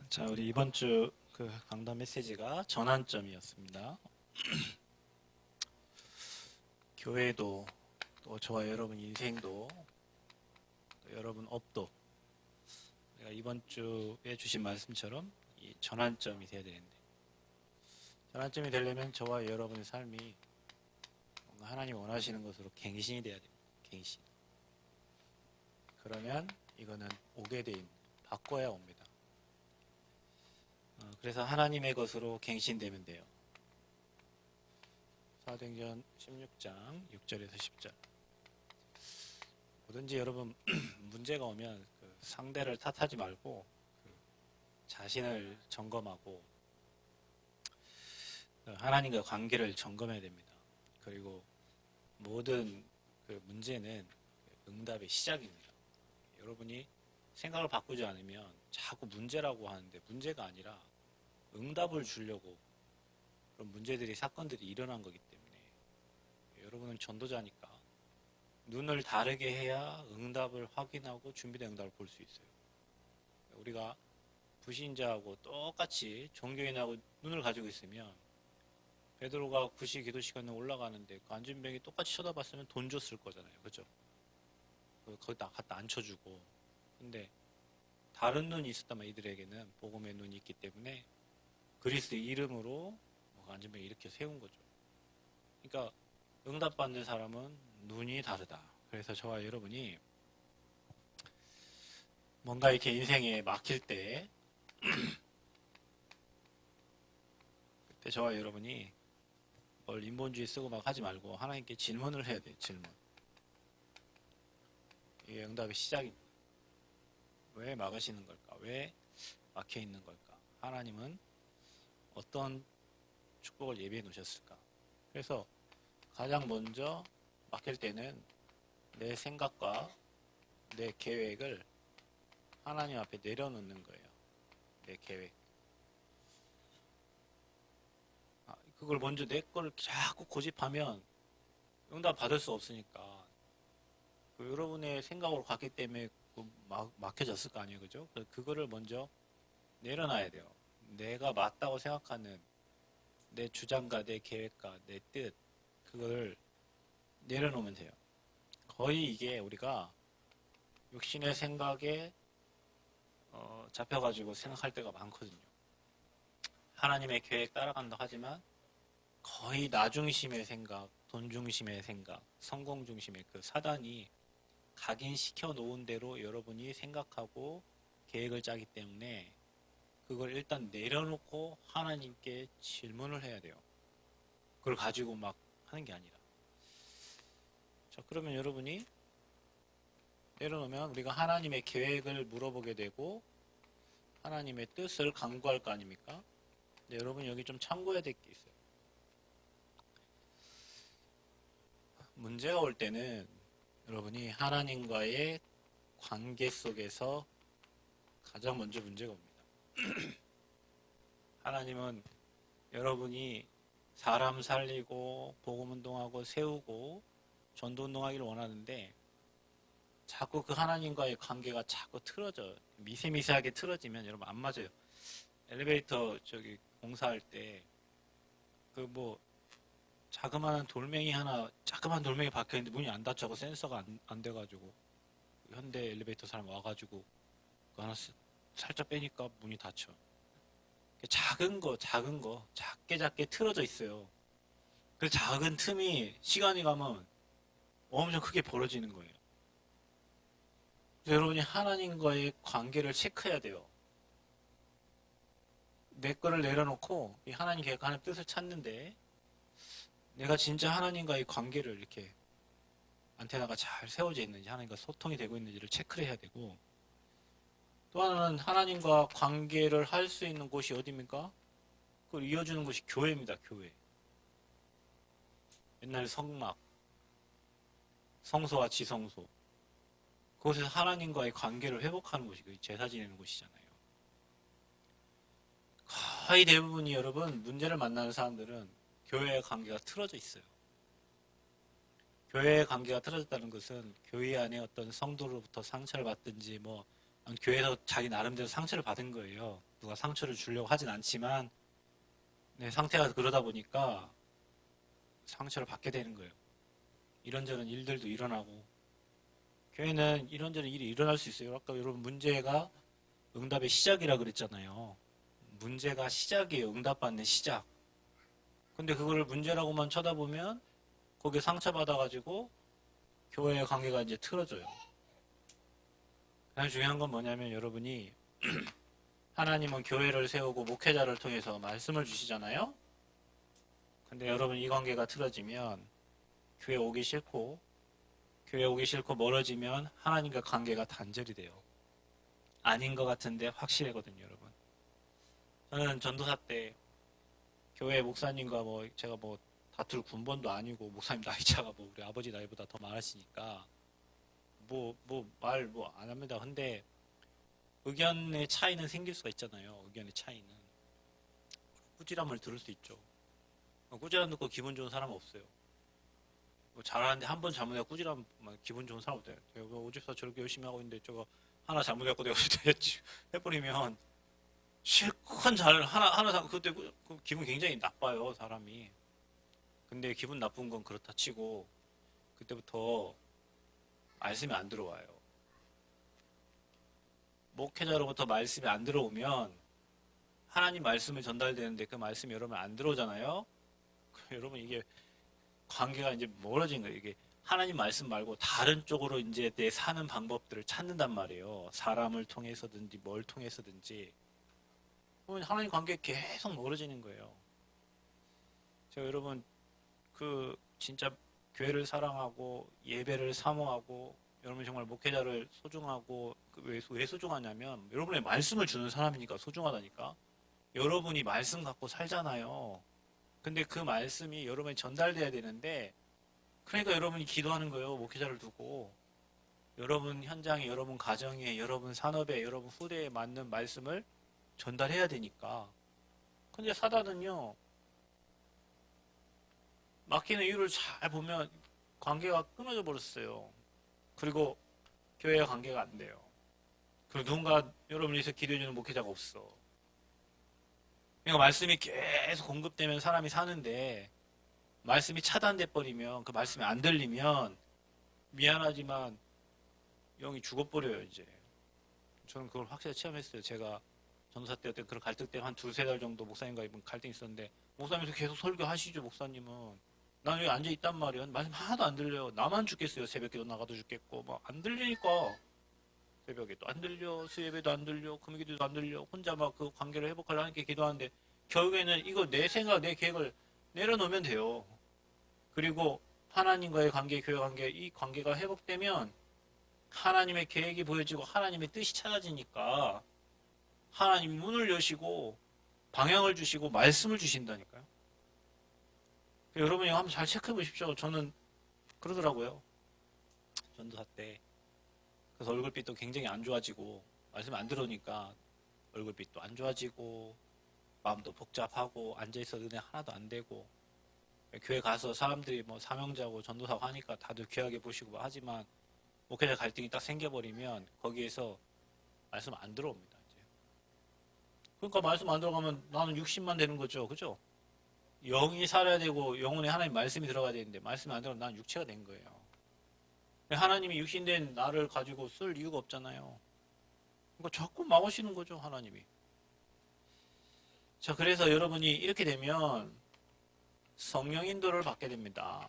자, 우리 이번 주 그 강단 메시지가 전환점이었습니다. 교회도 또 저와 여러분 인생도 또 여러분 업도 우리가 이번 주에 주신 말씀처럼 이 전환점이 되어야 되는데, 전환점이 되려면 저와 여러분의 삶이 뭔가 하나님 원하시는 것으로 갱신이 돼야 됩니다. 갱신. 그러면 이거는 오게 돼 있는, 바꿔야 옵니다. 그래서 하나님의 것으로 갱신되면 돼요. 사도행전 16장 6절에서 10절. 뭐든지 여러분 문제가 오면 그 상대를 탓하지 말고 자신을 점검하고 하나님과 관계를 점검해야 됩니다. 그리고 모든 그 문제는 응답의 시작입니다. 여러분이 생각을 바꾸지 않으면 자꾸 문제라고 하는데 문제가 아니라 응답을 주려고 그런 문제들이, 사건들이 일어난 거기 때문에, 여러분은 전도자니까 눈을 다르게 해야 응답을 확인하고 준비된 응답을 볼 수 있어요. 우리가 불신자하고 똑같이 종교인하고 눈을 가지고 있으면, 베드로가 9시 기도 시간에 올라가는데 그 안진병이 똑같이 쳐다봤으면 돈 줬을 거잖아요. 그죠? 거기다 갖다 앉혀주고. 근데 다른 눈이 있었다면 이들에게는 복음의 눈이 있기 때문에 그리스도의 이름으로 안진병이 이렇게 세운 거죠. 그러니까 응답받는 사람은 눈이 다르다. 그래서 저와 여러분이 뭔가 이렇게 인생에 막힐 때 그때 저와 여러분이 뭘 인본주의 쓰고 막 하지 말고 하나님께 질문을 해야 돼요. 질문. 이게 응답의 시작입니다. 왜 막으시는 걸까? 왜 막혀 있는 걸까? 하나님은 어떤 축복을 예비해 놓으셨을까? 그래서 가장 먼저 막힐 때는 내 생각과 내 계획을 하나님 앞에 내려놓는 거예요. 내 계획. 그걸 먼저 내 거를 자꾸 고집하면 응답 받을 수 없으니까, 여러분의 생각으로 갔기 때문에 막혀졌을 거 아니에요. 그죠? 그거를 먼저 내려놔야 돼요. 내가 맞다고 생각하는 내 주장과 내 계획과 내 뜻, 그걸 내려놓으면 돼요. 거의 이게 우리가 육신의 생각에 잡혀가지고 생각할 때가 많거든요. 하나님의 계획 따라간다 하지만 거의 나 중심의 생각, 돈 중심의 생각, 성공 중심의 그 사단이 각인시켜 놓은 대로 여러분이 생각하고 계획을 짜기 때문에 그걸 일단 내려놓고 하나님께 질문을 해야 돼요. 그걸 가지고 막 하는 게 아니라. 자, 그러면 여러분이 내려놓으면 우리가 하나님의 계획을 물어보게 되고 하나님의 뜻을 간구할 거 아닙니까? 근데 여러분 여기 좀 참고해야 될 게 있어요. 문제가 올 때는 여러분이 하나님과의 관계 속에서 가장 먼저 문제가 옵니다. 하나님은 여러분이 사람 살리고 복음운동하고 세우고 전도운동하기를 원하는데 자꾸 그 하나님과의 관계가 자꾸 틀어져요. 미세미세하게 틀어지면 여러분 안 맞아요. 엘리베이터 공사할 때 자그마한 돌멩이 하나, 자그마한 돌멩이 박혀있는데 문이 안 닫혀고 센서가 안 돼가지고 현대 엘리베이터 사람 와가지고 그거 하나 살짝 빼니까 문이 닫혀. 작은 거 작게 틀어져 있어요. 그 작은 틈이 시간이 가면 엄청 크게 벌어지는 거예요. 그래서 여러분이 하나님과의 관계를 체크해야 돼요. 내 거를 내려놓고 이 하나님 계획하는 뜻을 찾는데 내가 진짜 하나님과의 관계를 이렇게 안테나가 잘 세워져 있는지, 하나님과 소통이 되고 있는지를 체크를 해야 되고, 또 하나는 하나님과 관계를 할 수 있는 곳이 어디입니까? 그걸 이어주는 곳이 교회입니다. 교회. 옛날 성막, 성소와 지성소, 그곳에서 하나님과의 관계를 회복하는 곳이 제사 지내는 곳이잖아요. 거의 대부분이 여러분 문제를 만나는 사람들은 교회의 관계가 틀어져 있어요. 교회의 관계가 틀어졌다는 것은 교회 안에 어떤 성도로부터 상처를 받든지 교회에서 자기 나름대로 상처를 받은 거예요. 누가 상처를 주려고 하진 않지만 내 상태가 그러다 보니까 상처를 받게 되는 거예요. 이런저런 일들도 일어나고 교회는 이런저런 일이 일어날 수 있어요. 아까 여러분 문제가 응답의 시작이라 그랬잖아요. 문제가 시작이에요. 응답받는 시작. 근데 그거를 문제라고만 쳐다보면 거기에 상처받아가지고 교회의 관계가 이제 틀어져요. 가장 중요한 건 뭐냐면 여러분이 하나님은 교회를 세우고 목회자를 통해서 말씀을 주시잖아요. 근데 여러분 이 관계가 틀어지면 교회 오기 싫고 멀어지면 하나님과 관계가 단절이 돼요. 아닌 것 같은데 확실하거든요, 여러분. 저는 전도사 때 교회 목사님과 제가 다툴 군번도 아니고 목사님 나이차가 우리 아버지 나이보다 더 많으시니까 말 안 합니다. 근데 의견의 차이는 생길 수가 있잖아요. 의견의 차이는 꾸지람을 들을 수 있죠. 꾸지람 듣고 기분 좋은 사람은 없어요. 잘하는데 한 번 잘못해서 꾸지람 기분 좋은 사람 없대요. 오집사 저렇게 열심히 하고 있는데 저거 하나 잘못해갖고 내가 해버리면 실컷 하나 그때 기분 굉장히 나빠요, 사람이. 근데 기분 나쁜 건 그렇다 치고 그때부터 말씀이 안 들어와요. 목회자로부터 말씀이 안 들어오면 하나님 말씀이 전달되는데 그 말씀이 여러분 안 들어오잖아요. 여러분 이게 관계가 이제 멀어진 거예요. 이게 하나님 말씀 말고 다른 쪽으로 이제 내 사는 방법들을 찾는단 말이에요. 사람을 통해서든지 뭘 통해서든지. 그러면 하나님 관계 계속 멀어지는 거예요. 제가 여러분 진짜 교회를 사랑하고 예배를 사모하고 여러분 정말 목회자를 소중하고 왜 소중하냐면 여러분의 말씀을 주는 사람이니까 소중하다니까. 여러분이 말씀 갖고 살잖아요. 근데 그 말씀이 여러분에 전달돼야 되는데 그러니까 여러분이 기도하는 거예요. 목회자를 두고. 여러분 현장에, 여러분 가정에, 여러분 산업에, 여러분 후대에 맞는 말씀을 전달해야 되니까. 근데 사단은요. 막히는 이유를 잘 보면 관계가 끊어져 버렸어요. 그리고 교회와 관계가 안 돼요. 그리고 누군가 여러분을 위해서 기도해주는 목회자가 없어. 그러니까 말씀이 계속 공급되면 사람이 사는데 말씀이 차단돼 버리면 그 말씀이 안 들리면 미안하지만 영이 죽어버려요 이제. 저는 그걸 확실히 체험했어요. 제가 전도사 때였던 그런 갈등 때문에 한 두세 달 정도 목사님과 이번 갈등이 있었는데 목사님께서 계속 설교하시죠. 목사님은. 나는 여기 앉아있단 말이에요. 말씀 하나도 안 들려요. 나만 죽겠어요. 새벽기도 나가도 죽겠고 안 들리니까. 새벽에 또 안 들려, 수예배도 안 들려, 금요기도도 안 들려. 혼자 그 관계를 회복하려 하니까 기도하는데 결국에는 이거 내 생각, 내 계획을 내려놓으면 돼요. 그리고 하나님과의 관계, 교회 관계, 이 관계가 회복되면 하나님의 계획이 보여지고 하나님의 뜻이 찾아지니까 하나님이 문을 여시고 방향을 주시고 말씀을 주신다니까요. 여러분이 한번 잘 체크해 보십시오. 저는 그러더라고요. 전도사 때. 그래서 얼굴빛도 굉장히 안 좋아지고 말씀 안 들으니까 얼굴빛도 안 좋아지고 마음도 복잡하고 앉아있어 은혜 하나도 안 되고 교회 가서 사람들이 사명자고 전도사고 하니까 다들 귀하게 보시고 하지만 목회자 갈등이 딱 생겨버리면 거기에서 말씀 안 들어옵니다. 이제. 그러니까 말씀 안 들어가면 나는 육신만 되는 거죠. 그죠? 영이 살아야 되고 영혼에 하나님 말씀이 들어가야 되는데 말씀이 안 들어가면 나는 육체가 된 거예요. 하나님이 육신된 나를 가지고 쓸 이유가 없잖아요. 그러니까 자꾸 막으시는 거죠, 하나님이. 자, 그래서 여러분이 이렇게 되면 성령 인도를 받게 됩니다.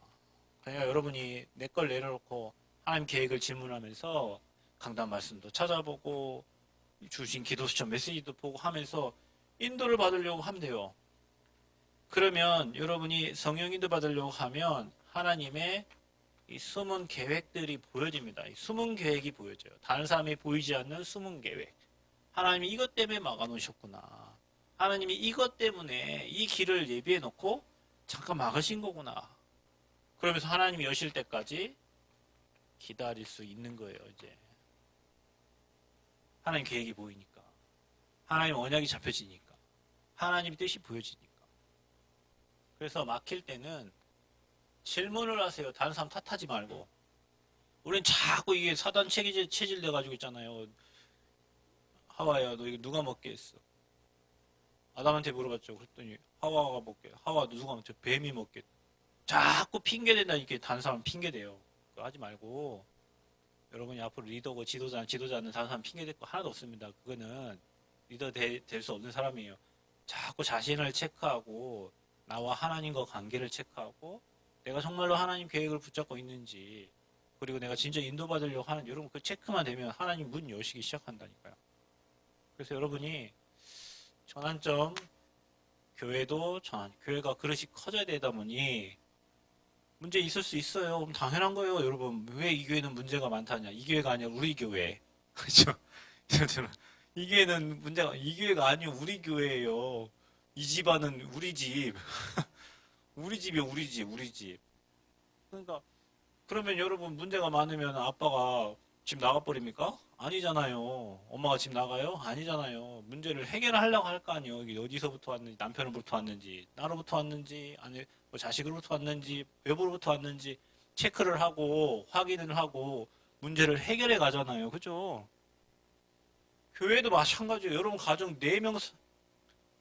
그러니까 여러분이 내 걸 내려놓고 하나님 계획을 질문하면서 강단 말씀도 찾아보고 주신 기도 수첩 메시지도 보고 하면서 인도를 받으려고 하면 돼요. 그러면 여러분이 성령 인도 받으려고 하면 하나님의 이 숨은 계획들이 보여집니다. 이 숨은 계획이 보여져요. 다른 사람이 보이지 않는 숨은 계획. 하나님이 이것 때문에 막아놓으셨구나. 하나님이 이것 때문에 이 길을 예비해 놓고 잠깐 막으신 거구나. 그러면서 하나님이 여실 때까지 기다릴 수 있는 거예요, 이제. 하나님 계획이 보이니까. 하나님 언약이 잡혀지니까. 하나님 뜻이 보여지니까. 그래서 막힐 때는 질문을 하세요. 다른 사람 탓하지 말고. 우린 자꾸 이게 사단 체질 돼가지고 있잖아요. 하와야, 너 이거 누가 먹게 했어? 아담한테 물어봤죠. 그랬더니 하와가 먹게. 하와 누가 먹죠? 뱀이 먹게. 자꾸 핑계댄다. 이게 다른 사람 핑계대요. 그거 하지 말고 여러분이 앞으로 리더고 지도자는 다른 사람 핑계댈 거 하나도 없습니다. 그거는 리더 될 수 없는 사람이에요. 자꾸 자신을 체크하고 나와 하나님과 관계를 체크하고 내가 정말로 하나님 계획을 붙잡고 있는지 그리고 내가 진짜 인도받으려고 하는 여러분 그 체크만 되면 하나님 문 여시기 시작한다니까요. 그래서 여러분이 전환점 교회도 교회가 그릇이 커져야 되다 보니 문제 있을 수 있어요. 그럼 당연한 거예요, 여러분. 왜 이 교회는 문제가 많다냐? 이 교회가 아니라 우리 교회. 그렇죠? 이 교회는 문제가 이 교회가 아니요, 우리 교회예요. 이 집안은 우리 집. 우리 집이요, 우리 집, 우리 집. 그러니까 그러면 여러분 문제가 많으면 아빠가 집 나가버립니까? 아니잖아요. 엄마가 집 나가요? 아니잖아요. 문제를 해결하려고 할 거 아니에요. 이게 어디서부터 왔는지, 남편으로부터 왔는지, 나로부터 왔는지, 아니 뭐 자식으로부터 왔는지, 외부로부터 왔는지 체크를 하고 확인을 하고 문제를 해결해 가잖아요. 그죠? 교회도 마찬가지예요. 여러분 가정 4명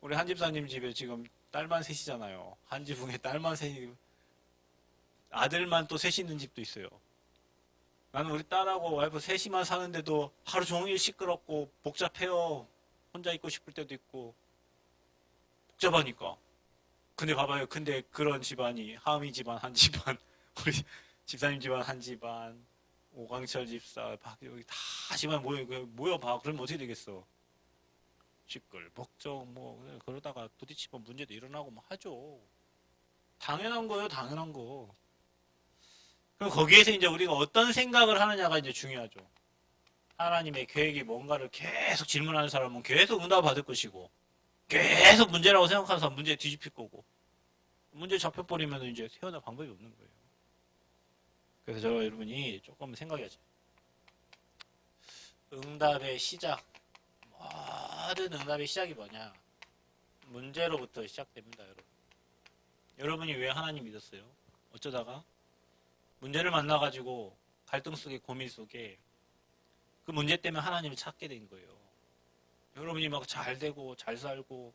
우리 한 집사님 집에 지금 딸만 셋이잖아요. 한 지붕에 딸만 셋이 아들만 또 셋이 있는 집도 있어요. 나는 우리 딸하고 와이프 셋이만 사는데도 하루 종일 시끄럽고 복잡해요. 혼자 있고 싶을 때도 있고 복잡하니까. 근데 봐봐요. 근데 그런 집안이 하은이 집안 한 집안, 우리 집사님 집안 한 집안, 오광철 집사, 여기 다 집안 모여봐. 그러면 어떻게 되겠어? 시끌벅적 뭐 그러다가 부딪히면 문제도 일어나고 뭐 하죠. 당연한 거예요. 당연한 거. 그럼 거기에서 이제 우리가 어떤 생각을 하느냐가 이제 중요하죠. 하나님의 계획이 뭔가를 계속 질문하는 사람은 계속 응답 받을 것이고, 계속 문제라고 생각하는 사람은 문제 뒤집힐 거고, 문제 잡혀버리면 이제 태어날 방법이 없는 거예요. 그래서 저 여러분이 조금 생각해야죠. 응답의 시작. 모든 응답의 시작이 뭐냐? 문제로부터 시작됩니다, 여러분. 여러분이 왜 하나님 믿었어요? 어쩌다가? 문제를 만나가지고 갈등 속에 고민 속에 그 문제 때문에 하나님을 찾게 된 거예요. 여러분이 막 잘 되고 잘 살고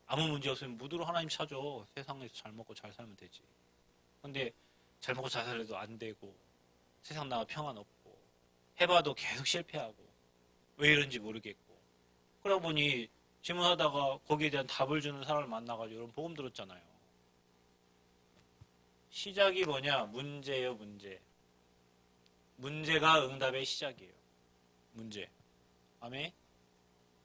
아무 문제 없으면 무드로 하나님 찾아. 세상에서 잘 먹고 잘 살면 되지. 근데 잘 먹고 잘 살려도 안 되고 세상 나가 평안 없고 해봐도 계속 실패하고 왜 이런지 모르겠고 그러다 보니 질문하다가 거기에 대한 답을 주는 사람을 만나가지고 여러분 복음 들었잖아요. 시작이 뭐냐? 문제예요, 문제. 문제가 응답의 시작이에요. 문제. 아멘?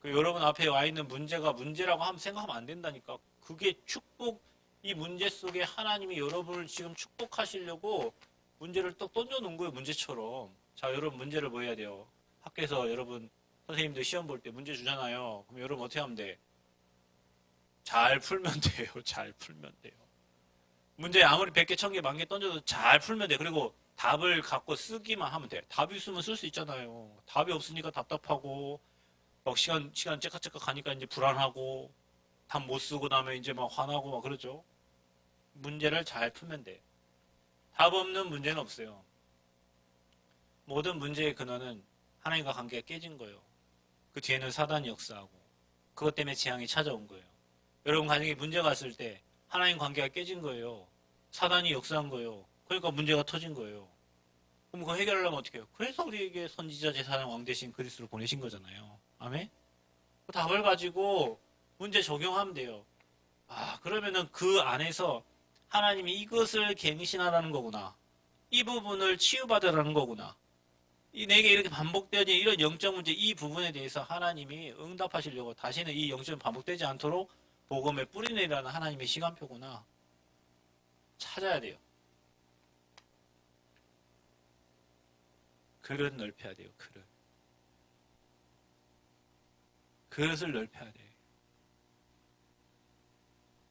여러분 앞에 와 있는 문제가 문제라고 생각하면 안 된다니까. 그게 축복, 이 문제 속에 하나님이 여러분을 지금 축복하시려고 문제를 또 던져놓은 거예요, 문제처럼. 자, 여러분 문제를 뭐 해야 돼요? 학교에서 여러분 선생님들 시험 볼 때 문제 주잖아요. 그럼 여러분 어떻게 하면 돼? 잘 풀면 돼요. 잘 풀면 돼요. 문제 아무리 100개, 1000개, 10,000개 던져도 잘 풀면 돼. 그리고 답을 갖고 쓰기만 하면 돼. 답이 있으면 쓸 수 있잖아요. 답이 없으니까 답답하고 막 시간 째깍째깍 가니까 이제 불안하고 답 못 쓰고 나면 이제 막 화나고 막 그러죠. 문제를 잘 풀면 돼. 답 없는 문제는 없어요. 모든 문제의 근원은 하나님과 관계가 깨진 거예요. 그 뒤에는 사단이 역사하고 그것 때문에 재앙이 찾아온 거예요. 여러분 가정에 문제가 왔을 때 하나님 관계가 깨진 거예요. 사단이 역사한 거예요. 그러니까 문제가 터진 거예요. 그럼 그거 해결하려면 어떻게 해요? 그래서 우리에게 선지자 제사장 왕 대신 그리스도를 보내신 거잖아요. 아멘? 그 답을 가지고 문제 적용하면 돼요. 아, 그러면은 그 안에서 하나님이 이것을 갱신하라는 거구나. 이 부분을 치유받으라는 거구나. 내게 이렇게 반복되어진 이런 영적 문제, 이 부분에 대해서 하나님이 응답하시려고 다시는 이 영적이 반복되지 않도록 복음의 뿌리내리라는 하나님의 시간표구나. 찾아야 돼요. 그릇 넓혀야 돼요. 그릇을 넓혀야 돼.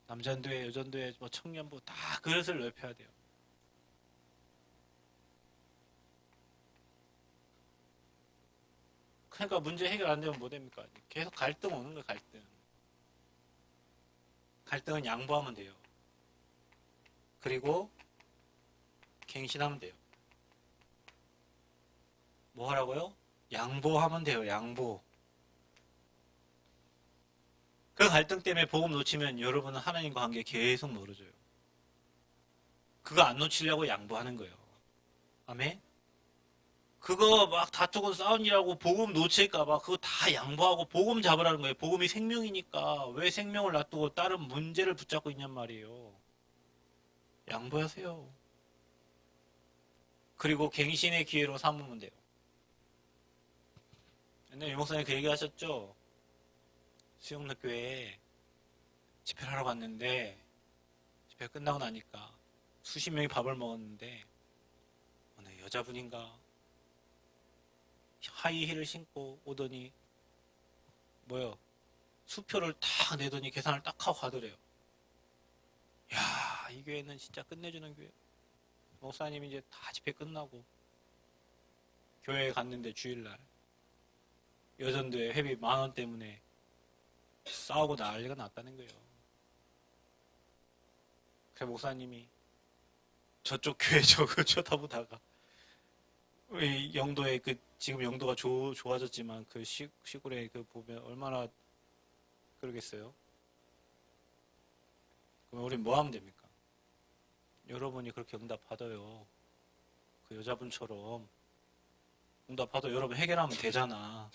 남잔도회, 여잔도회, 뭐 청년부 다 그릇을 넓혀야 돼요. 그러니까 문제 해결 안 되면 뭐 됩니까? 계속 갈등 오는 거예요. 갈등은 양보하면 돼요. 그리고 갱신하면 돼요. 뭐 하라고요? 양보하면 돼요. 양보. 그 갈등 때문에 복음 놓치면 여러분은 하나님과 관계 계속 멀어져요. 그거 안 놓치려고 양보하는 거예요. 아멘? 그거 막 다투고 싸우느라고 복음 놓칠까봐 그거 다 양보하고 복음 잡으라는 거예요. 복음이 생명이니까 왜 생명을 놔두고 다른 문제를 붙잡고 있냔 말이에요. 양보하세요. 그리고 갱신의 기회로 삼으면 돼요. 옛날에 유목사님 그 얘기 하셨죠? 수영로교회에 집회를 하러 갔는데 집회 끝나고 나니까 수십 명이 밥을 먹었는데 어느 여자분인가 하이힐을 신고 오더니 뭐요? 수표를 딱 내더니 계산을 딱 하고 가더래요. 야, 이 교회는 진짜 끝내주는 교회. 목사님이 이제 다 집회 끝나고 교회에 갔는데 주일날 여전도에 회비 10,000원 때문에 싸우고 난리가 났다는 거예요. 그래 목사님이 저쪽 교회 저거 쳐다보다가 영도에 그 지금 영도가 좋아졌지만 그 시골에 그 보면 얼마나 그러겠어요. 그럼 우리 뭐 하면 됩니까? 여러분이 그렇게 응답받아요. 그 여자분처럼 응답받아 여러분 해결하면 되잖아.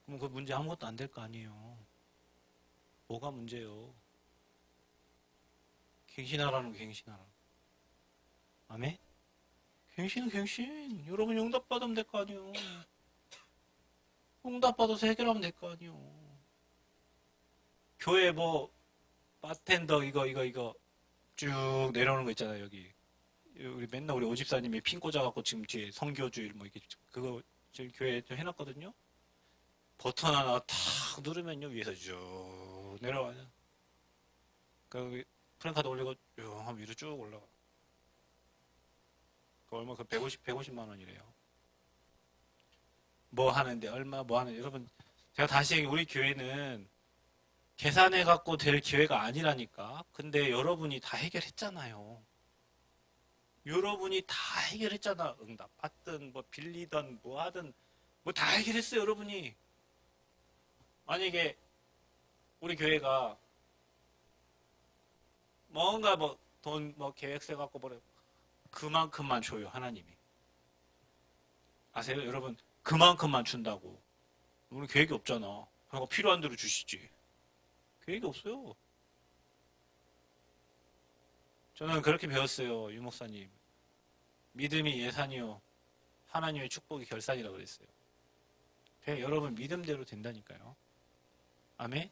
그럼 그 문제 아무것도 안 될 거 아니에요. 뭐가 문제요? 갱신하라는 거 갱신하라. 아멘? 갱신은 갱신. 여러분 응답받으면 될 거 아니에요. 응답받아서 해결하면 될 거 아니에요. 교회 뭐 바텐더 이거 쭉 내려오는 거 있잖아요. 여기 우리 맨날 우리 오집사님이 핀 꽂아갖고 지금 뒤에 선교주일 뭐 이렇게 그거 지금 교회에 좀 해놨거든요. 버튼 하나 탁 누르면요 위에서 쭉 내려와요. 그 프랭카드 올리고 쭉 하면 위로 쭉 올라가. 그 얼마 그 150만 원이래요. 뭐 하는데 얼마 뭐 하는데 여러분 제가 다시 얘기 우리 교회는 계산해 갖고 될 기회가 아니라니까. 근데 여러분이 다 해결했잖아요. 여러분이 다 해결했잖아. 응답 받든 뭐 빌리든 뭐 하든 뭐 다 해결했어요. 여러분이. 만약에 우리 교회가 뭔가 뭐 돈 뭐 계획세 갖고 뭐래 그만큼만 줘요. 하나님이. 아세요? 여러분 그만큼만 준다고. 우리 계획이 없잖아. 그러니까 필요한 대로 주시지. 계획이 없어요. 저는 그렇게 배웠어요. 유 목사님. 믿음이 예산이요. 하나님의 축복이 결산이라고 그랬어요. 그냥 여러분 믿음대로 된다니까요. 아멘?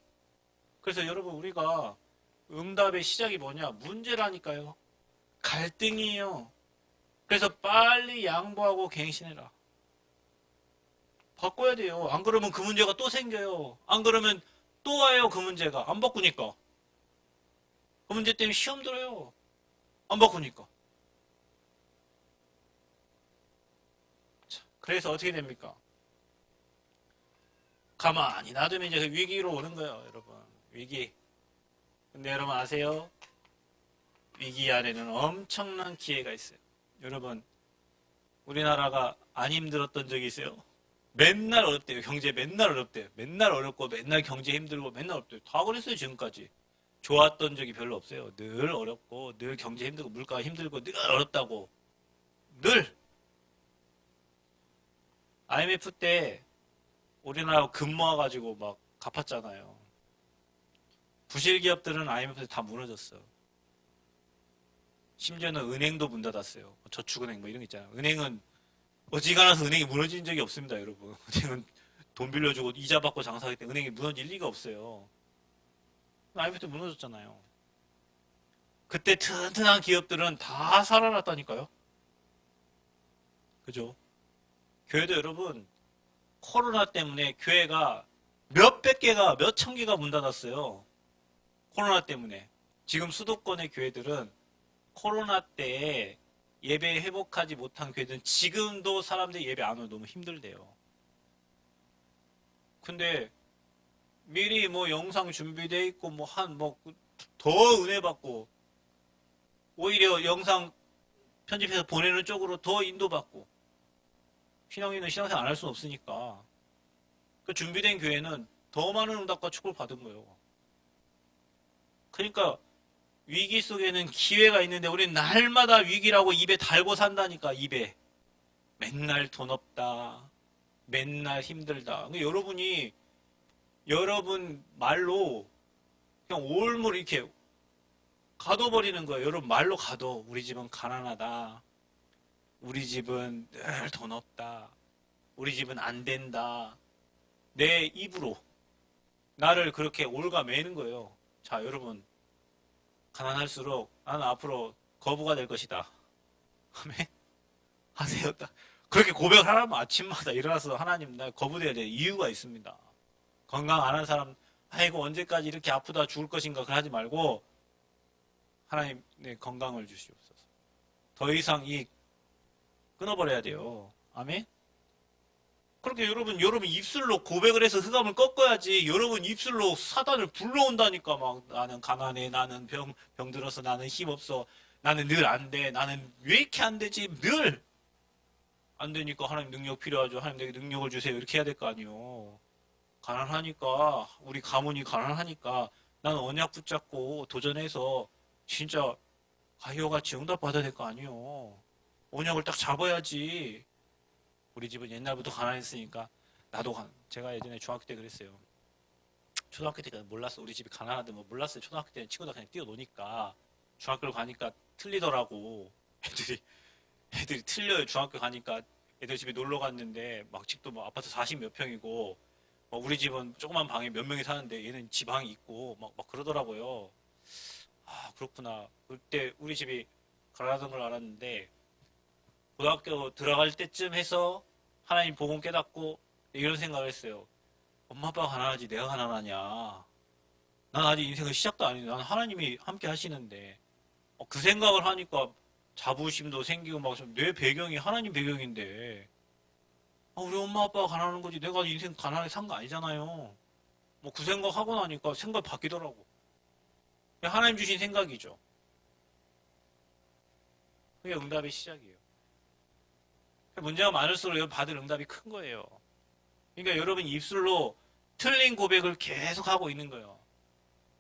그래서 여러분 우리가 응답의 시작이 뭐냐? 문제라니까요. 갈등이에요. 그래서 빨리 양보하고 갱신해라. 바꿔야 돼요. 안 그러면 그 문제가 또 생겨요. 안 그러면 또 와요. 그 문제가. 안 바꾸니까. 그 문제 때문에 시험 들어요. 안 바꾸니까. 자, 그래서 어떻게 됩니까? 가만히 놔두면 이제 그 위기로 오는 거예요. 여러분. 위기. 근데 여러분 아세요? 위기 안에는 엄청난 기회가 있어요. 여러분 우리나라가 안 힘들었던 적이 있어요? 맨날 어렵대요. 경제 맨날 어렵대요. 맨날 어렵고 맨날 경제 힘들고 맨날 어렵대요. 다 그랬어요. 지금까지. 좋았던 적이 별로 없어요. 늘 어렵고 늘 경제 힘들고 물가가 힘들고 늘 어렵다고. 늘. IMF 때 우리나라 금 모아가지고 막 갚았잖아요. 부실 기업들은 IMF 때 다 무너졌어. 심지어는 은행도 문 닫았어요. 저축은행 뭐 이런 거 있잖아요. 은행은 어지간해서 은행이 무너진 적이 없습니다, 여러분. 은행은 돈 빌려주고 이자 받고 장사하기 때문에 은행이 무너질 리가 없어요. IMF 때 무너졌잖아요. 그때 튼튼한 기업들은 다 살아났다니까요. 그죠? 교회도 여러분 코로나 때문에 교회가 몇백 개가 몇천 개가 문 닫았어요. 코로나 때문에. 지금 수도권의 교회들은 코로나 때 예배 회복하지 못한 교회들은 지금도 사람들이 예배 안 오면 너무 힘들대요. 근데 미리 뭐 영상 준비돼 있고 뭐 더 은혜 받고 오히려 영상 편집해서 보내는 쪽으로 더 인도받고 신앙인은 신앙생활 안 할 수는 없으니까 그 준비된 교회는 더 많은 응답과 축복을 받은 거예요. 그러니까 위기 속에는 기회가 있는데 우리는 날마다 위기라고 입에 달고 산다니까. 입에 맨날 돈 없다, 맨날 힘들다. 그러니까 여러분 말로 그냥 올물 이렇게 가둬버리는 거예요. 여러분 말로 가둬. 우리 집은 가난하다, 우리 집은 늘 돈 없다, 우리 집은 안 된다. 내 입으로 나를 그렇게 올가매는 거예요. 자, 여러분, 가난할수록 나는 앞으로 거부가 될 것이다. 아멘. 하세요. 그렇게 고백을 하라면 아침마다 일어나서 하나님, 나 거부돼야 될 이유가 있습니다. 건강 안 한 사람, 아이고 언제까지 이렇게 아프다 죽을 것인가 그걸 하지 말고 하나님 내 건강을 주시옵소서. 더 이상 끊어버려야 돼요. 아멘. 그렇게 여러분 입술로 고백을 해서 흑암을 꺾어야지. 여러분 입술로 사단을 불러온다니까. 막 나는 가난해, 나는 병들어서, 나는 힘없어, 나는 늘 안 돼, 나는 왜 이렇게 안 되지, 늘 안 되니까 하나님 능력 필요하죠. 하나님 내게 능력을 주세요. 이렇게 해야 될 거 아니에요. 가난하니까, 우리 가문이 가난하니까 나는 언약 붙잡고 도전해서 진짜 가히오같이 응답 받아야 될 거 아니에요. 언약을 딱 잡아야지. 우리 집은 옛날부터 가난했으니까 제가 예전에 중학교 때 그랬어요. 초등학교 때까지 몰랐어. 우리 집이 가난한데 뭐 몰랐어요. 초등학교 때는 친구들 그냥 뛰어노니까. 중학교를 가니까 틀리더라고. 애들이 틀려요. 중학교 가니까 애들 집에 놀러 갔는데 막 집도 뭐 아파트 40 몇 평이고 우리 집은 조그만 방에 몇 명이 사는데 얘는 지방이 있고 막 그러더라고요. 아, 그렇구나. 그때 우리 집이 가난하던 걸 알았는데 고등학교 들어갈 때쯤 해서 하나님 복음 깨닫고 이런 생각을 했어요. 엄마 아빠가 가난하지 내가 가난하냐. 난 아직 인생의 시작도 아닌데 난 하나님이 함께 하시는데 그 생각을 하니까 자부심도 생기고 막 내 배경이 하나님 배경인데 우리 엄마 아빠가 가난한 거지 내가 인생 가난하게 산 거 아니잖아요. 뭐 그 생각하고 나니까 생각이 바뀌더라고. 하나님 주신 생각이죠. 그게 응답의 시작이에요. 문제가 많을수록 여러분 받을 응답이 큰 거예요. 그러니까 여러분 입술로 틀린 고백을 계속 하고 있는 거예요.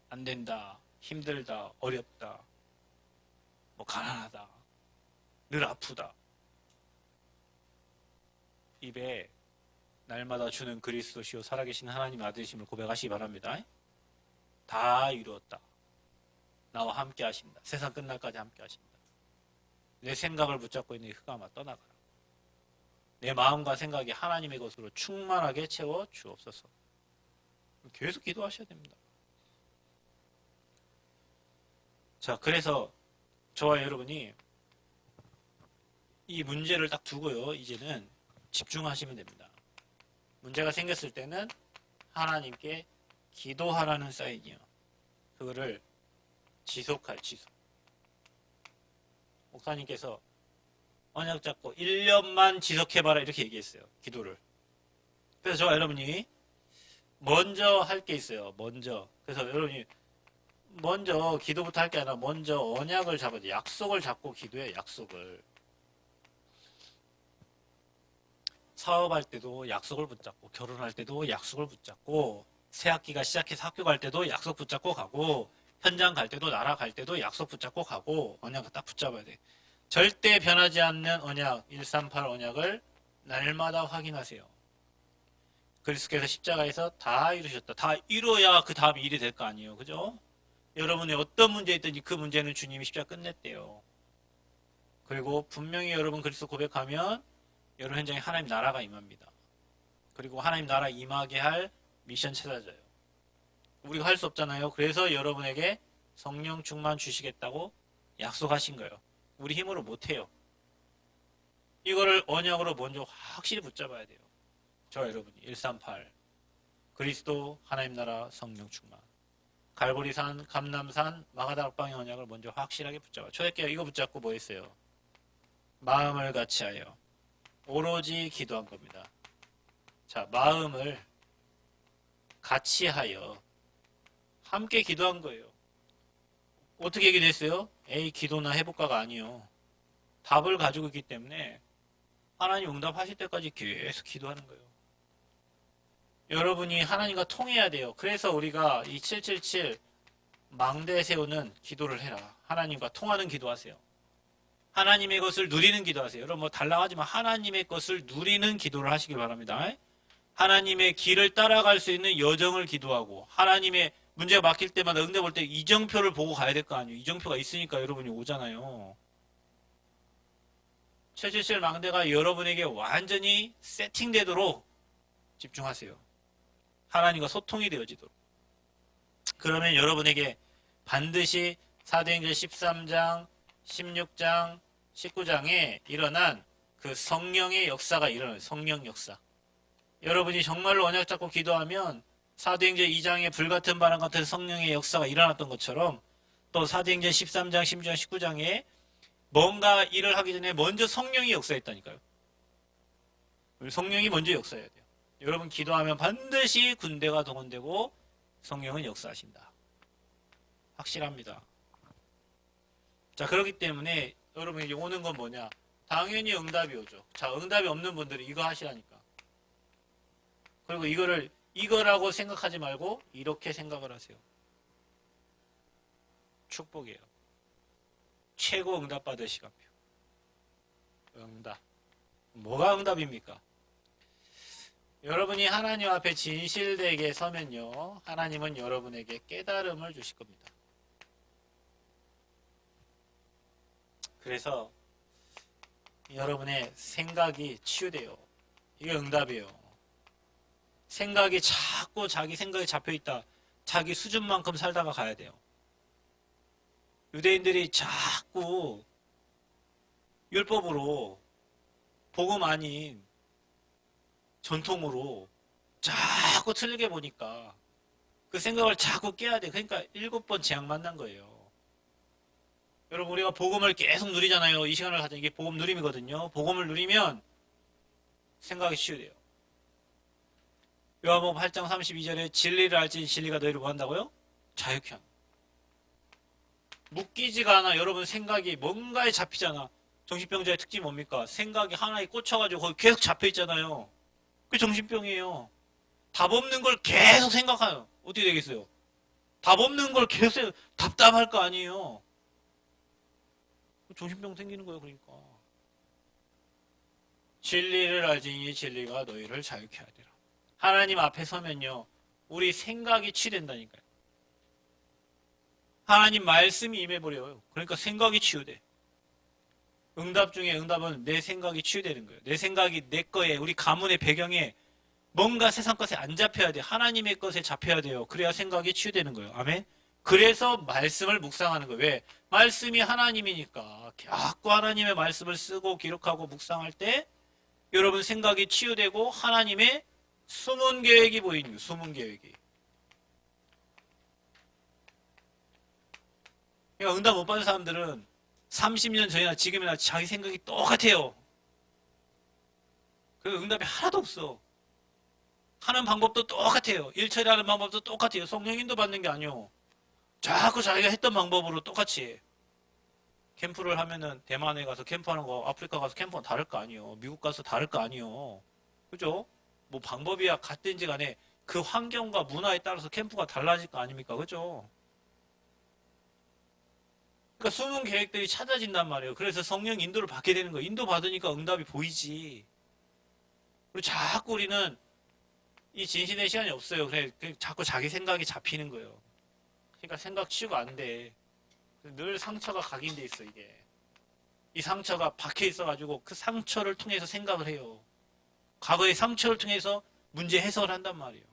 안 된다, 힘들다, 어렵다, 뭐 가난하다, 늘 아프다. 입에 날마다 주는 그리스도시요 살아계신 하나님 아들이심을 고백하시기 바랍니다. 다 이루었다. 나와 함께 하신다. 세상 끝날까지 함께 하신다. 내 생각을 붙잡고 있는 이 흑암아 떠나가라. 내 마음과 생각이 하나님의 것으로 충만하게 채워 주옵소서. 계속 기도하셔야 됩니다. 자, 그래서 저와 여러분이 이 문제를 딱 두고요. 이제는 집중하시면 됩니다. 문제가 생겼을 때는 하나님께 기도하라는 사인이요. 그거를 지속. 목사님께서 언약 잡고 1년만 지속해봐라 이렇게 얘기했어요. 기도를. 그래서 저와 여러분이 먼저 할 게 있어요. 그래서 여러분이 먼저 기도부터 할 게 아니라 먼저 언약을 잡아야 돼. 약속을 잡고 기도해. 약속을. 사업할 때도 약속을 붙잡고 결혼할 때도 약속을 붙잡고 새학기가 시작해서 학교 갈 때도 약속 붙잡고 가고 현장 갈 때도 나라 갈 때도 약속 붙잡고 가고 언약을 딱 붙잡아야 돼. 절대 변하지 않는 언약 138 언약을 날마다 확인하세요. 그리스도께서 십자가에서 다 이루셨다. 다 이루어야 그 다음 일이 될 거 아니에요. 그죠? 여러분의 어떤 문제 있든지 그 문제는 주님이 십자가 끝냈대요. 그리고 분명히 여러분 그리스도 고백하면 여러분 현장에 하나님 나라가 임합니다. 그리고 하나님 나라 임하게 할 미션 찾아져요. 우리가 할 수 없잖아요. 그래서 여러분에게 성령 충만 주시겠다고 약속하신 거예요. 우리 힘으로 못해요. 이거를 언약으로 먼저 확실히 붙잡아야 돼요. 저 여러분이 138 그리스도 하나님 나라 성령 충만 갈보리산 감남산 마가다락방의 언약을 먼저 확실하게 붙잡아. 초대교회 이거 붙잡고 뭐 했어요? 마음을 같이하여 오로지 기도한 겁니다. 자, 마음을 같이하여 함께 기도한 거예요. 어떻게 기도했어요? 에이 기도나 해볼까가 아니요. 답을 가지고 있기 때문에 하나님 응답하실 때까지 계속 기도하는 거예요. 여러분이 하나님과 통해야 돼요. 그래서 우리가 이 777 망대 세우는 기도를 해라. 하나님과 통하는 기도하세요. 하나님의 것을 누리는 기도하세요. 여러분 뭐 달라하지만 하나님의 것을 누리는 기도를 하시길 바랍니다. 하나님의 길을 따라갈 수 있는 여정을 기도하고 하나님의 문제가 막힐 때마다 응답 올 때 이정표를 보고 가야 될 거 아니에요. 이정표가 있으니까 여러분이 오잖아요. 777 망대가 여러분에게 완전히 세팅되도록 집중하세요. 하나님과 소통이 되어지도록. 그러면 여러분에게 반드시 사도행전 13장, 16장, 19장에 일어난 그 성령의 역사가 일어나요. 성령 역사. 여러분이 정말로 언약 잡고 기도하면 사도행전 2장에 불같은 바람 같은 성령의 역사가 일어났던 것처럼 또 사도행전 13장, 16장, 19장에 뭔가 일을 하기 전에 먼저 성령이 역사했다니까요. 성령이 먼저 역사해야 돼요. 여러분 기도하면 반드시 군대가 동원되고 성령은 역사하신다. 확실합니다. 자, 그렇기 때문에 여러분에게 오는 건 뭐냐? 당연히 응답이 오죠. 자, 응답이 없는 분들이 이거 하시라니까. 그리고 이거라고 생각하지 말고 이렇게 생각을 하세요. 축복이에요. 최고 응답 받을 시간표. 응답. 뭐가 응답입니까? 여러분이 하나님 앞에 진실되게 서면요, 하나님은 여러분에게 깨달음을 주실 겁니다. 그래서 여러분의 생각이 치유돼요. 이게 응답이에요. 생각이 자꾸 자기 생각에 잡혀있다. 자기 수준만큼 살다가 가야 돼요. 유대인들이 자꾸 율법으로 복음 아닌 전통으로 자꾸 틀리게 보니까 그 생각을 자꾸 깨야 돼. 그러니까 7번 재앙 만난 거예요. 여러분 우리가 복음을 계속 누리잖아요. 이 시간을 가진 이게 복음 누림이거든요. 복음을 누리면 생각이 치유돼요. 요한복음 8장 32절에 진리를 알지 진리가 너희를 뭐 한다고요? 자유케 한다. 묶이지가 않아. 여러분 생각이 뭔가에 잡히잖아. 정신병자의 특징이 뭡니까? 생각이 하나에 꽂혀가지고 거기 계속 잡혀있잖아요. 그게 정신병이에요. 답 없는 걸 계속 생각해요. 어떻게 되겠어요? 답 없는 걸 계속 답답할 거 아니에요. 정신병 생기는 거예요. 그러니까 진리를 알지니 진리가 너희를 자유케 하리라. 하나님 앞에 서면요 우리 생각이 치유된다니까요. 하나님 말씀이 임해버려요. 그러니까 생각이 치유돼. 응답 중에 응답은 내 생각이 치유되는 거예요. 내 생각이 내 거에 우리 가문의 배경에 뭔가 세상 것에 안 잡혀야 돼. 하나님의 것에 잡혀야 돼요. 그래야 생각이 치유되는 거예요. 아멘. 그래서 말씀을 묵상하는 거예요. 왜? 말씀이 하나님이니까 자꾸 하나님의 말씀을 쓰고 기록하고 묵상할 때 여러분 생각이 치유되고 하나님의 숨은 계획이 보이는 거예요. 숨은 계획이. 그러니까 응답 못 받은 사람들은 30년 전이나 지금이나 자기 생각이 똑같아요. 그리고 응답이 하나도 없어. 하는 방법도 똑같아요. 일 처리하는 방법도 똑같아요. 성령 인도 받는 게 아니요. 자꾸 자기가 했던 방법으로 똑같이 해. 캠프를 하면은 대만에 가서 캠프하는 거, 아프리카 가서 캠프는 다를 거 아니에요. 미국 가서 다를 거 아니에요. 그죠? 뭐 방법이야 같든지 간에 그 환경과 문화에 따라서 캠프가 달라질 거 아닙니까? 그죠? 그러니까 숨은 계획들이 찾아진단 말이에요. 그래서 성령 인도를 받게 되는 거예요. 인도 받으니까 응답이 보이지. 그리고 자꾸 우리는 이 진실의 시간이 없어요. 그래 자꾸 자기 생각이 잡히는 거예요. 그러니까 생각 치유가 안 돼. 늘 상처가 각인돼 있어 이게. 이 상처가 박혀 있어가지고 그 상처를 통해서 생각을 해요. 과거의 상처를 통해서 문제 해석을 한단 말이에요.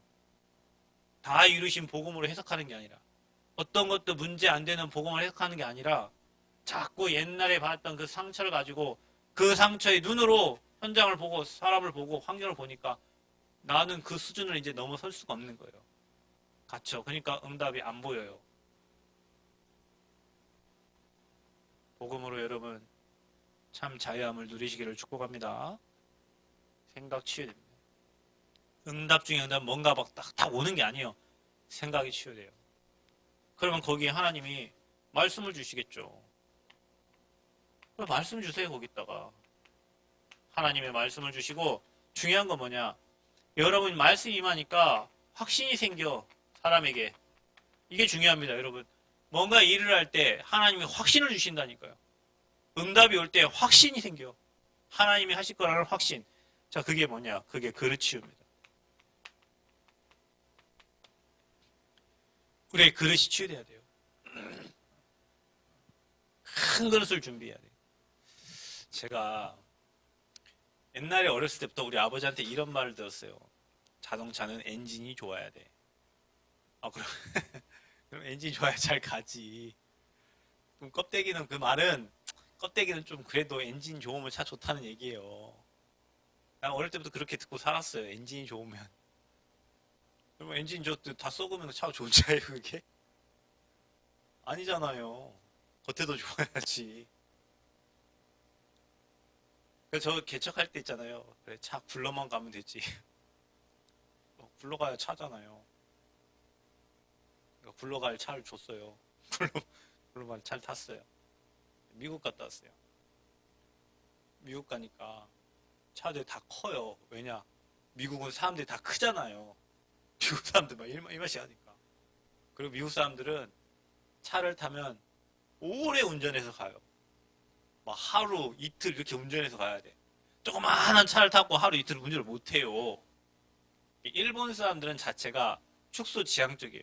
다 이루신 복음으로 해석하는 게 아니라 어떤 것도 문제 안 되는 복음을 해석하는 게 아니라 자꾸 옛날에 봤던 그 상처를 가지고 그 상처의 눈으로 현장을 보고 사람을 보고 환경을 보니까 나는 그 수준을 이제 넘어설 수가 없는 거예요. 갇혀. 그러니까 응답이 안 보여요. 복음으로 여러분 참 자유함을 누리시기를 축복합니다. 생각 치유됩니다. 응답 중에 응답 뭔가 막 딱 오는 게 아니에요. 생각이 치유돼요. 그러면 거기에 하나님이 말씀을 주시겠죠. 말씀 주세요. 거기다가 하나님의 말씀을 주시고 중요한 건 뭐냐? 여러분 말씀이 임하니까 확신이 생겨 사람에게. 이게 중요합니다, 여러분. 뭔가 일을 할 때 하나님이 확신을 주신다니까요. 응답이 올 때 확신이 생겨. 하나님이 하실 거라는 확신. 자, 그게 뭐냐? 그게 그릇치웁니다. 우리의 그릇이 치유돼야 돼요. 큰 그릇을 준비해야 돼요. 제가 옛날에 어렸을 때부터 우리 아버지한테 이런 말을 들었어요. 자동차는 엔진이 좋아야 돼. 아, 그럼, 그럼 엔진이 좋아야 잘 가지. 그럼 껍데기는, 그 말은, 껍데기는 좀 그래도 엔진 좋으면 차 좋다는 얘기예요. 난 어릴 때부터 그렇게 듣고 살았어요. 엔진이 좋으면. 그럼 엔진 다 썩으면 차가 좋은 차예요, 그게? 아니잖아요. 겉에도 좋아야지. 그래서 저 개척할 때 있잖아요. 그래, 차 굴러만 가면 되지. 굴러가야 차잖아요. 그러니까 굴러갈 차를 줬어요. 굴러갈 차를 탔어요. 미국 갔다 왔어요. 미국 가니까 차들이 다 커요. 왜냐? 미국은 사람들이 다 크잖아요. 미국 사람들 막 일마씩 하니까. 그리고 미국 사람들은 차를 타면 오래 운전해서 가요. 막 하루 이틀 이렇게 운전해서 가야 돼. 조그마한 차를 타고 하루 이틀 운전을 못 해요. 일본 사람들은 자체가 축소지향적이에요.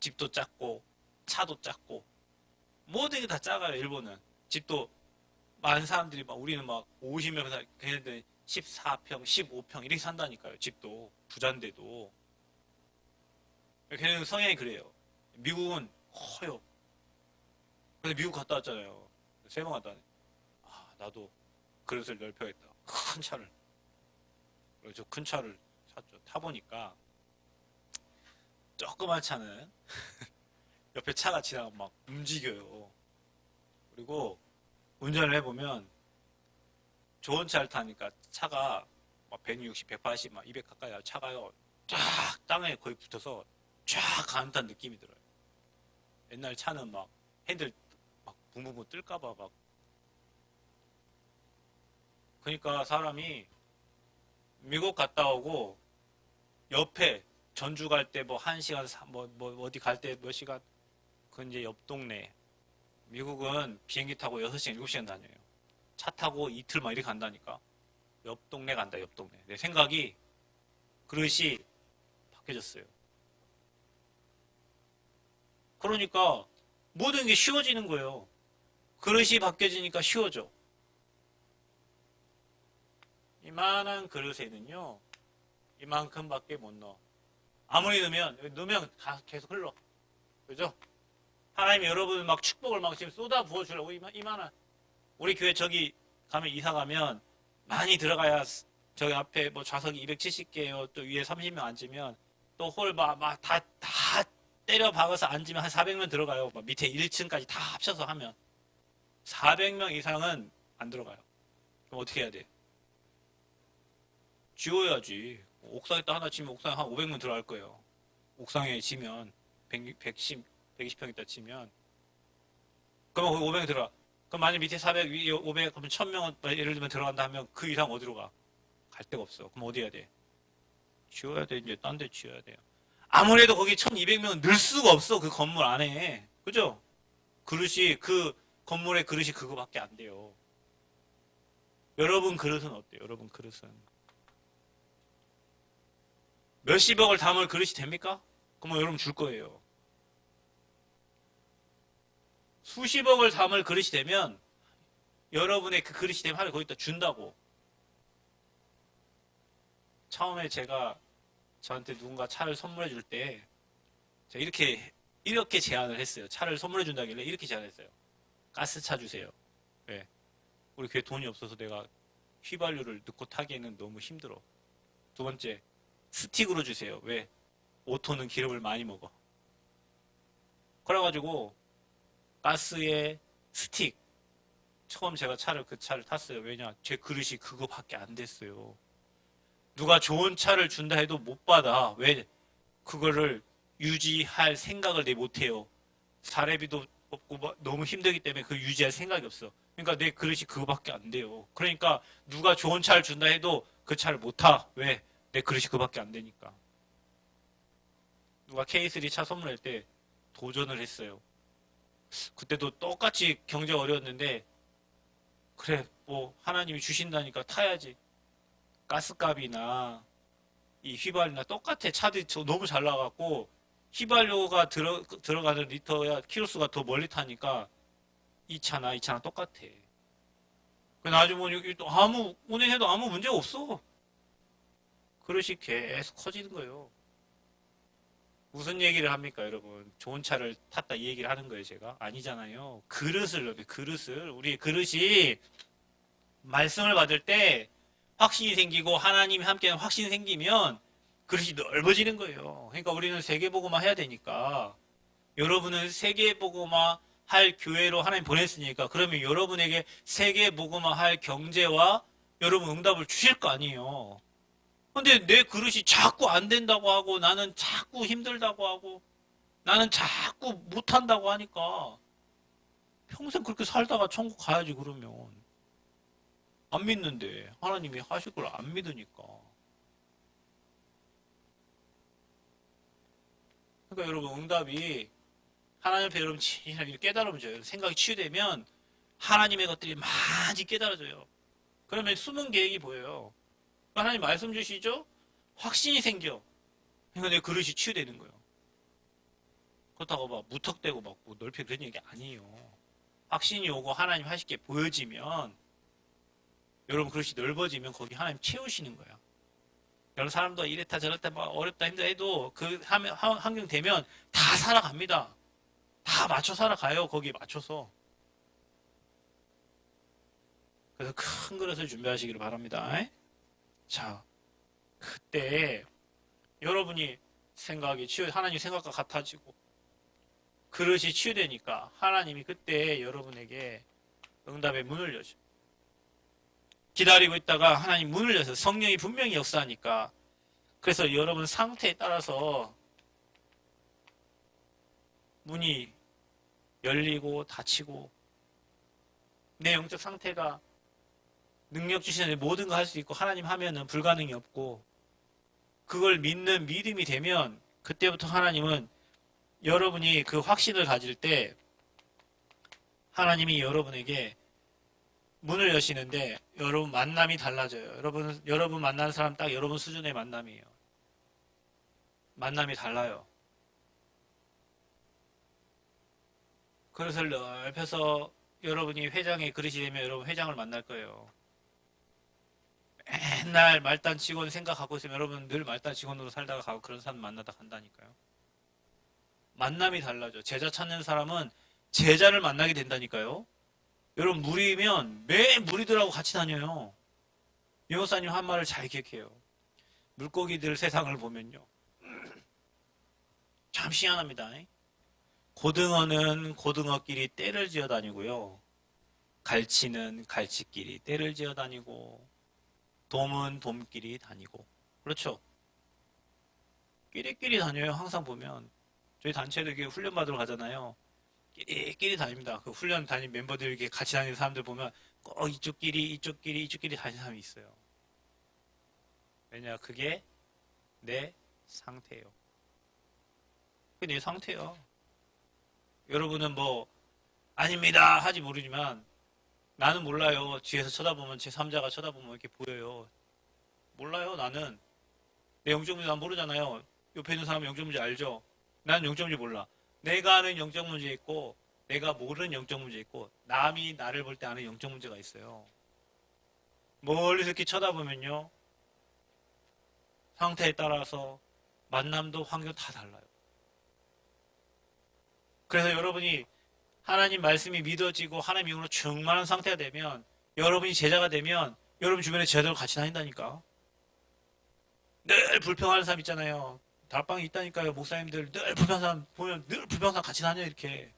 집도 작고 차도 작고 모든 게 다 작아요. 일본은 집도 많은 사람들이 막 우리는 막 50명 살 걔네들 14평, 15평 이렇게 산다니까요. 집도 부자인데도 걔네는 성향이 그래요. 미국은 커요. 그래서 미국 갔다 왔잖아요. 3번 갔다 왔네. 아, 나도 그릇을 넓혀야겠다. 큰 차를. 그래서 큰 차를 샀죠. 타보니까 조그만 차는 옆에 차가 지나가면 막 움직여요. 그리고 운전을 해보면 좋은 차를 타니까 차가 막 160, 180, 막 200 가까이 차가요. 쫙 땅에 거의 붙어서 쫙 가는 듯한 느낌이 들어요. 옛날 차는 막 핸들 막 붕붕붕 뜰까봐 막. 그러니까 사람이 미국 갔다 오고 옆에 전주 갈 때 뭐 1시간, 뭐 어디 갈 때 몇 시간, 그 이제 옆 동네. 미국은 비행기 타고 6시간, 7시간 다녀요. 차 타고 이틀 막 이렇게 간다니까. 옆 동네 간다, 옆 동네. 내 생각이, 그릇이 바뀌어졌어요. 그러니까 모든 게 쉬워지는 거예요. 그릇이 바뀌어지니까 쉬워져. 이만한 그릇에는요, 이만큼밖에 못 넣어. 아무리 넣으면 계속 흘러. 그죠? 하나님이 여러분 막 축복을 막 지금 쏟아 부어주려고 이만한. 우리 교회 저기 가면 이사 가면 많이 들어가야 저기 앞에 뭐 좌석이 270개예요. 또 위에 30명 앉으면 또 홀 막 다 때려 박아서 앉으면 한 400명 들어가요. 막 밑에 1층까지 다 합쳐서 하면 400명 이상은 안 들어가요. 그럼 어떻게 해야 돼? 지워야지. 옥상에다 하나 치면 옥상에 한 500명 들어갈 거예요. 옥상에 치면 120평 있다 치면 그러면 500명 들어가. 그럼 만약 밑에 400, 위에 500, 그러면 1000명은 예를 들면 들어간다 하면 그 이상 어디로 가? 갈 데가 없어. 그럼 어디 해야 돼? 지워야 돼. 이제 딴 데 지워야 돼요. 아무래도 거기 1200명은 넣을 수가 없어. 그 건물 안에. 그죠? 그릇이, 그 건물의 그릇이 그거밖에 안 돼요. 여러분 그릇은 어때요? 여러분 그릇은. 몇십억을 담을 그릇이 됩니까? 그러면 여러분 줄 거예요. 수십억을 담을 그릇이 되면 여러분의 그 그릇이 되면 하나님 거기다 준다고. 처음에 제가 저한테 누군가 차를 선물해 줄 때 제가 이렇게 제안을 했어요. 차를 선물해 준다길래 이렇게 제안했어요. 가스차 주세요. 왜? 우리 교회 돈이 없어서 내가 휘발유를 넣고 타기에는 너무 힘들어. 두 번째, 스틱으로 주세요. 왜? 오토는 기름을 많이 먹어. 그래가지고 가스에 스틱. 처음 제가 그 차를 탔어요. 왜냐? 제 그릇이 그거밖에 안 됐어요. 누가 좋은 차를 준다 해도 못 받아. 왜? 그거를 유지할 생각을 내 못해요. 사례비도 없고 너무 힘들기 때문에 그 유지할 생각이 없어. 그러니까 내 그릇이 그거밖에 안 돼요. 그러니까 누가 좋은 차를 준다 해도 그 차를 못 타. 왜? 내 그릇이 그밖에 안 되니까. 누가 K3 차 선물할 때 도전을 했어요. 그때도 똑같이 경제가 어려웠는데 그래 뭐 하나님이 주신다니까 타야지. 가스값이나 이 휘발유나 똑같아. 차들이 너무 잘 나가고 휘발유가 들어가는 리터야 키로수가 더 멀리 타니까 이 차나 똑같아. 그 나중에 뭐 여기 또 아무 운행해도 아무 문제가 없어. 그릇이 계속 커지는 거예요. 무슨 얘기를 합니까, 여러분? 좋은 차를 탔다 이 얘기를 하는 거예요, 제가? 아니잖아요. 그릇을 우리 그릇이 말씀을 받을 때 확신이 생기고 하나님이 함께하는 확신이 생기면 그릇이 넓어지는 거예요. 그러니까 우리는 세계복음화 해야 되니까 여러분은 세계복음화 할 교회로 하나님 보냈으니까 그러면 여러분에게 세계복음화 할 경제와 여러분 응답을 주실 거 아니에요. 근데 내 그릇이 자꾸 안 된다고 하고 나는 자꾸 힘들다고 하고 나는 자꾸 못한다고 하니까 평생 그렇게 살다가 천국 가야지 그러면. 안 믿는데 하나님이 하실 걸 안 믿으니까. 그러니까 여러분 응답이 하나님 앞에 여러분 진실하게 깨달으면 줘요. 생각이 치유되면 하나님의 것들이 많이 깨달아져요. 그러면 숨은 계획이 보여요. 하나님 말씀 주시죠? 확신이 생겨. 그러니까 내 그릇이 치유되는 거예요. 그렇다고 막 무턱대고 막 뭐 넓히 그런 얘기 아니에요. 확신이 오고 하나님 하실 게 보여지면 여러분 그릇이 넓어지면 거기 하나님 채우시는 거야. 여러 사람도 이랬다 저랬다 막 어렵다 힘들다 해도 그 환경 되면 다 살아갑니다. 다 맞춰 살아가요. 거기에 맞춰서. 그래서 큰 그릇을 준비하시기를 바랍니다. 자, 그때 여러분이 생각이 하나님 생각과 같아지고 그릇이 치유되니까 하나님이 그때 여러분에게 응답의 문을 여죠. 기다리고 있다가 하나님 문을 여서 성령이 분명히 역사하니까 그래서 여러분 상태에 따라서 문이 열리고 닫히고 내 영적 상태가 능력 주시는 모든 거 할 수 있고 하나님 하면은 불가능이 없고 그걸 믿는 믿음이 되면 그때부터 하나님은 여러분이 그 확신을 가질 때 하나님이 여러분에게 문을 여시는데 여러분 만남이 달라져요. 여러분 만나는 사람 딱 여러분 수준의 만남이에요. 만남이 달라요. 그릇을 넓혀서 여러분이 회장의 그릇이 되면 여러분 회장을 만날 거예요. 맨날 말단 직원 생각하고 있으면 여러분 늘 말단 직원으로 살다가 가고 그런 사람 만나다 간다니까요. 만남이 달라져. 제자 찾는 사람은 제자를 만나게 된다니까요. 여러분 무리면 매 무리들하고 같이 다녀요. 유목사님 한 말을 잘 기억해요. 물고기들 세상을 보면요. 참 희한합니다. 고등어는 고등어끼리 떼를 지어 다니고요. 갈치는 갈치끼리 떼를 지어 다니고 돔은 돔끼리 다니고 그렇죠. 끼리끼리 다녀요. 항상 보면 저희 단체도 이렇게 훈련 받으러 가잖아요. 끼리끼리 다닙니다. 그 훈련 다닌 멤버들 이렇게 같이 다니는 사람들 보면 꼭 이쪽끼리 다니는 사람이 있어요. 왜냐 그게 내 상태예요. 그게 내 상태예요. 여러분은 뭐 아닙니다 하지 모르지만 나는 몰라요. 뒤에서 쳐다보면 제3자가 쳐다보면 이렇게 보여요. 몰라요. 나는 내 영적 문제 난 모르잖아요. 옆에 있는 사람은 영적 문제 알죠? 나는 영적 문제 몰라. 내가 아는 영적 문제 있고 내가 모르는 영적 문제 있고 남이 나를 볼 때 아는 영적 문제가 있어요. 멀리서 이렇게 쳐다보면요. 상태에 따라서 만남도 환경 다 달라요. 그래서 여러분이 하나님 말씀이 믿어지고 하나님 영으로 충만한 상태가 되면 여러분이 제자가 되면 여러분 주변에 제자들과 같이 다닌다니까. 늘 불평하는 사람 있잖아요. 다락방에 있다니까요. 목사님들 늘 불평하는 사람 보면 늘 불평하는 사람 같이 다녀요. 이렇게.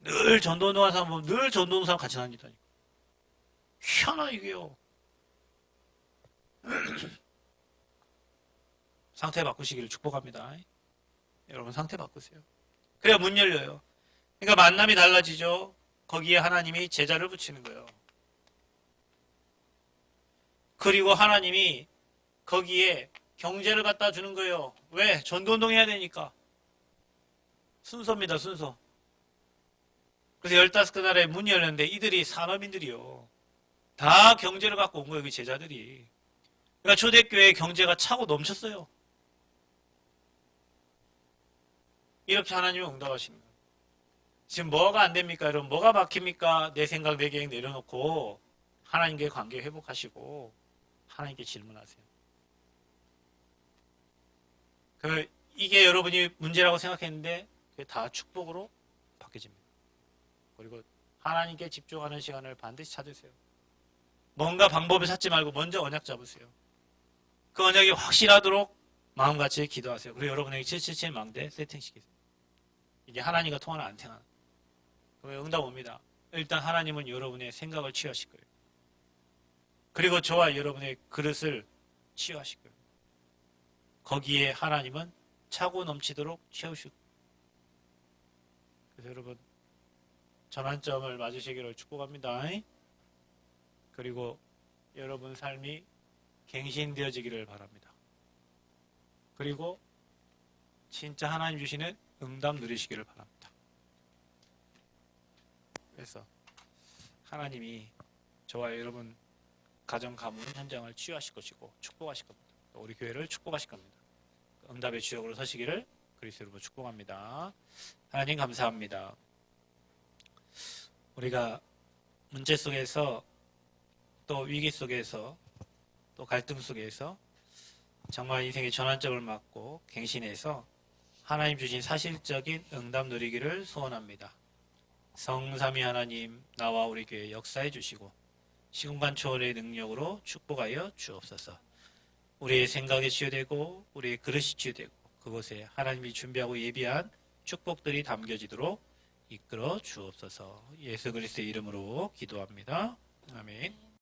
늘 전도운동하는 사람 보면 늘 전도하는 사람 같이 다닌다니까. 희한하 이게요. 상태 바꾸시기를 축복합니다. 여러분 상태 바꾸세요. 그래야 문 열려요. 그러니까 만남이 달라지죠. 거기에 하나님이 제자를 붙이는 거예요. 그리고 하나님이 거기에 경제를 갖다 주는 거예요. 왜? 전도운동 해야 되니까. 순서입니다, 순서. 그래서 15개 나라에 문이 열렸는데 이들이 산업인들이요. 다 경제를 갖고 온 거예요, 그 제자들이. 그러니까 초대교회의 경제가 차고 넘쳤어요. 이렇게 하나님은 응답하시는 거예요. 지금 뭐가 안 됩니까, 여러분? 뭐가 막힙니까? 내 생각, 내 계획 내려놓고 하나님께 관계 회복하시고 하나님께 질문하세요. 이게 여러분이 문제라고 생각했는데 그게 다 축복으로 바뀌어집니다. 그리고 하나님께 집중하는 시간을 반드시 찾으세요. 뭔가 방법을 찾지 말고 먼저 언약 잡으세요. 그 언약이 확실하도록 마음같이 기도하세요. 그리고 여러분에게 777 망대 세팅시키세요. 이게 하나님과 통하나 안 통하나. 그러면 응답 옵니다. 일단 하나님은 여러분의 생각을 치유하실 거예요. 그리고 저와 여러분의 그릇을 치유하실 거예요. 거기에 하나님은 차고 넘치도록 채우실 거예요. 그래서 여러분 전환점을 맞으시기를 축복합니다. 그리고 여러분 삶이 갱신되어지기를 바랍니다. 그리고 진짜 하나님 주시는 응답 누리시기를 바랍니다. 그래서 하나님이 저와 여러분 가정 가문 현장을 치유하실 것이고 축복하실 겁니다. 우리 교회를 축복하실 겁니다. 응답의 주역으로 서시기를 그리스도로 축복합니다. 하나님 감사합니다. 우리가 문제 속에서 또 위기 속에서 또 갈등 속에서 정말 인생의 전환점을 맞고 갱신해서 하나님 주신 사실적인 응답 누리기를 소원합니다. 성삼위 하나님 나와 우리 교회 역사해 주시고 시공간 초월의 능력으로 축복하여 주옵소서. 우리의 생각이 치유되고 우리의 그릇이 치유되고 그곳에 하나님이 준비하고 예비한 축복들이 담겨지도록 이끌어 주옵소서. 예수 그리스도의 이름으로 기도합니다. 아멘.